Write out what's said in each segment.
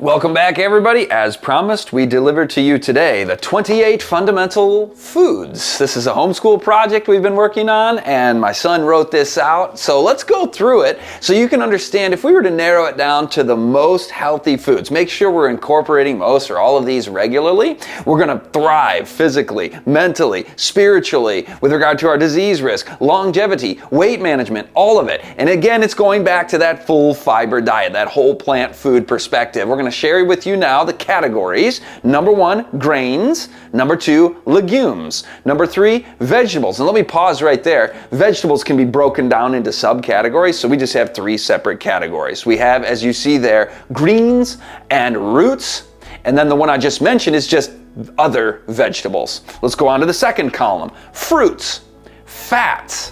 Welcome back, everybody. As promised, we delivered to you today the 28 fundamental foods. This is a homeschool project we've been working on, and my son wrote this out. So let's go through it so you can understand if we were to narrow it down to the most healthy foods. Make sure we're incorporating most or all of these regularly. We're going to thrive physically, mentally, spiritually, with regard to our disease risk, longevity, weight management, all of it. And again, it's going back to that full fiber diet, that whole plant food perspective. We're going to share with you now the categories. Number 1, grains. Number 2, legumes. Number 3, vegetables. And let me pause right there. Vegetables can be broken down into subcategories, so we just have 3 separate categories. We have, as you see there, greens and roots, and then the one I just mentioned is just other vegetables. Let's go on to the second column. Fruits, fats,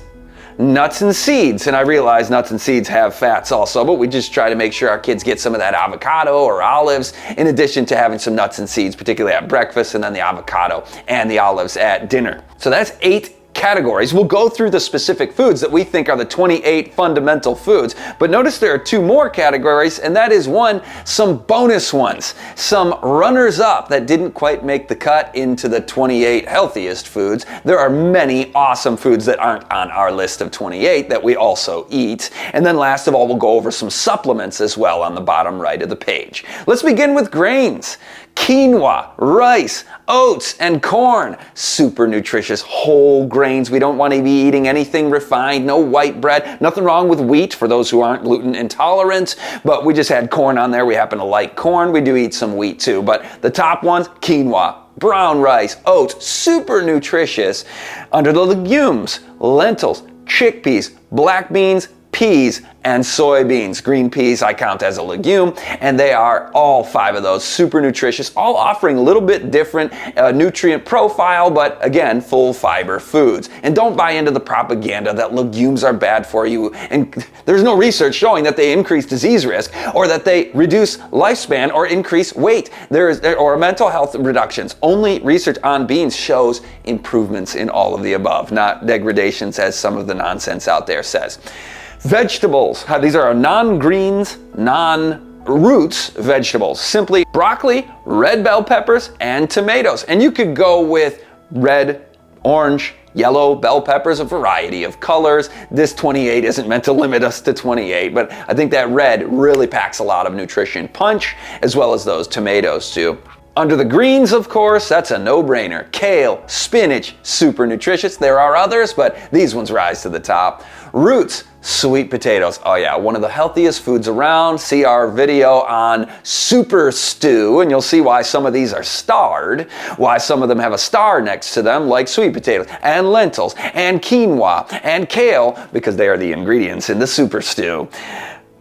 nuts and seeds. And I realize nuts and seeds have fats also, but we just try to make sure our kids get some of that avocado or olives in addition to having some nuts and seeds, particularly at breakfast, and then the avocado and the olives at dinner. So that's 8 categories. We'll go through the specific foods that we think are the 28 fundamental foods, but notice there are 2 more categories, and that is 1, some bonus ones, some runners up that didn't quite make the cut into the 28 healthiest foods. There are many awesome foods that aren't on our list of 28 that we also eat. And then last of all, we'll go over some supplements as well on the bottom right of the page. Let's begin with grains. Quinoa, rice, oats, and corn. Super nutritious whole grains. We don't want to be eating anything refined, no white bread. Nothing wrong with wheat for those who aren't gluten intolerant, but we just had corn on there. We happen to like corn. We do eat some wheat too, but the top ones, quinoa, brown rice, oats, super nutritious. Under the legumes, lentils, chickpeas, black beans, peas, and soybeans. Green peas I count as a legume, and they are all 5 of those super nutritious, all offering a little bit different nutrient profile, but again, full fiber foods. And don't buy into the propaganda that legumes are bad for you. And there's no research showing that they increase disease risk or that they reduce lifespan or increase weight or mental health reductions. Only research on beans shows improvements in all of the above, not degradations as some of the nonsense out there says. Vegetables. These are our non-greens, non-roots vegetables. Simply broccoli, red bell peppers, and tomatoes. And you could go with red, orange, yellow bell peppers, a variety of colors. This 28 isn't meant to limit us to 28, but I think that red really packs a lot of nutrition punch, as well as those tomatoes too. Under the greens, of course, that's a no-brainer. Kale, spinach, super nutritious. There are others, but these ones rise to the top. Roots, sweet potatoes. Oh yeah, one of the healthiest foods around. See our video on super stew, and you'll see why some of these are starred, why some of them have a star next to them, like sweet potatoes, and lentils, and quinoa, and kale, because they are the ingredients in the super stew.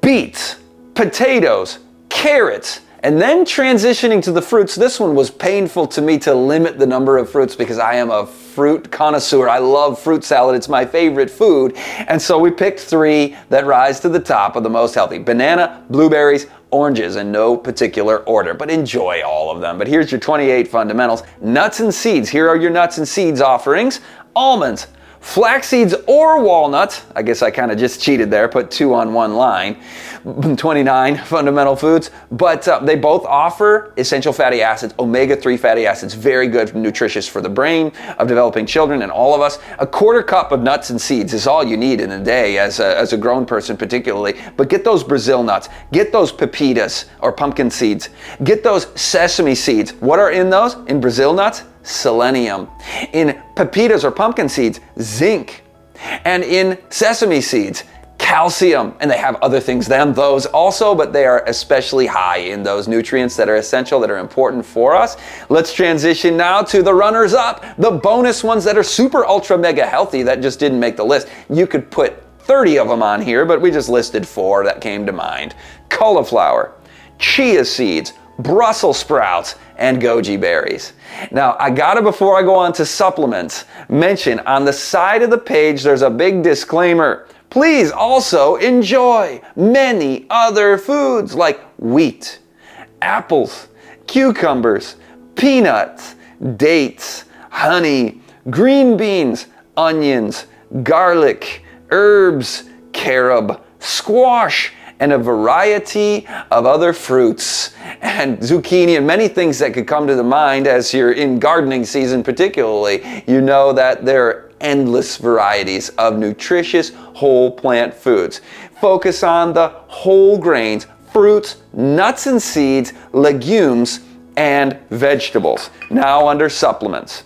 Beets, potatoes, carrots, and then transitioning to the fruits. This one was painful to me to limit the number of fruits because I am a fruit connoisseur. I love fruit salad. It's my favorite food. And so we picked 3 that rise to the top of the most healthy. Banana, blueberries, oranges, in no particular order, but enjoy all of them. But here's your 28 fundamentals. Nuts and seeds. Here are your nuts and seeds offerings. Almonds, flax seeds or walnuts. I guess I kind of just cheated there, put 2 on one line. 29 fundamental foods, but they both offer essential fatty acids, omega-3 fatty acids, very good, nutritious for the brain of developing children and all of us. A quarter cup of nuts and seeds is all you need in a day as a grown person particularly, but get those Brazil nuts, get those pepitas or pumpkin seeds, get those sesame seeds. What are in those? In Brazil nuts? Selenium. In pepitas or pumpkin seeds, zinc. And in sesame seeds, calcium, and they have other things than those also, but they are especially high in those nutrients that are essential, that are important for us. Let's transition now to the runners up, the bonus ones that are super ultra mega healthy that just didn't make the list. You could put 30 of them on here, but we just listed 4 that came to mind. Cauliflower, chia seeds, Brussels sprouts, and goji berries. Now, I gotta, before I go on to supplements, mention on the side of the page there's a big disclaimer. Please also enjoy many other foods like wheat, apples, cucumbers, peanuts, dates, honey, green beans, onions, garlic, herbs, carob, squash, and a variety of other fruits and zucchini and many things that could come to the mind as you're in gardening season particularly. You know that there are endless varieties of nutritious whole plant foods. Focus on the whole grains, fruits, nuts and seeds, legumes, and vegetables. Now under supplements.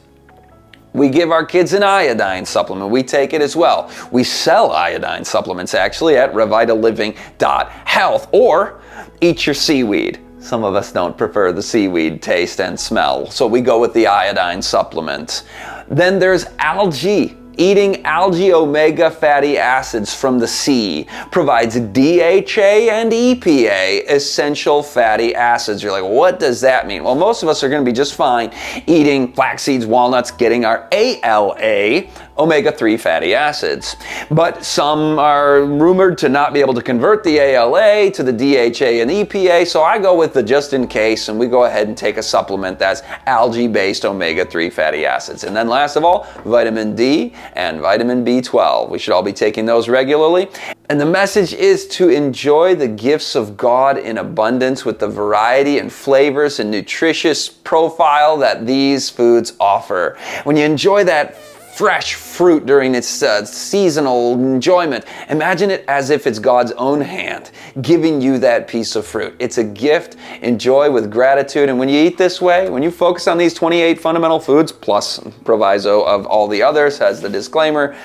We give our kids an iodine supplement. We take it as well. We sell iodine supplements actually at revitaliving.health, or eat your seaweed. Some of us don't prefer the seaweed taste and smell, so we go with the iodine supplement. Then there's algae. Eating algae omega fatty acids from the sea provides DHA and EPA, essential fatty acids. You're like, what does that mean? Well, most of us are going to be just fine eating flax seeds, walnuts, getting our ALA, omega-3 fatty acids. But some are rumored to not be able to convert the ALA to the DHA and EPA, so I go with the just in case, and we go ahead and take a supplement that's algae-based omega-3 fatty acids. And then last of all, vitamin D and vitamin B12. We should all be taking those regularly. And the message is to enjoy the gifts of God in abundance with the variety and flavors and nutritious profile that these foods offer. When you enjoy that fresh fruit during its seasonal enjoyment, imagine it as if it's God's own hand giving you that piece of fruit. It's a gift. Enjoy with gratitude. And when you eat this way, when you focus on these 28 fundamental foods, plus proviso of all the others, as the disclaimer,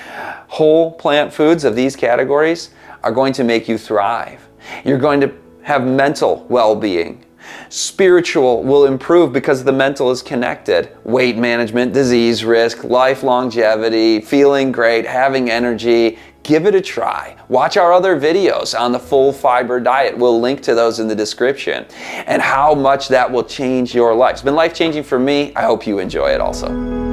whole plant foods of these categories are going to make you thrive. You're going to have mental well-being. Spiritual will improve because the mental is connected. Weight management, disease risk, life longevity, feeling great, having energy. Give it a try. Watch our other videos on the full fiber diet. We'll link to those in the description. And how much that will change your life. It's been life-changing for me. I hope you enjoy it also.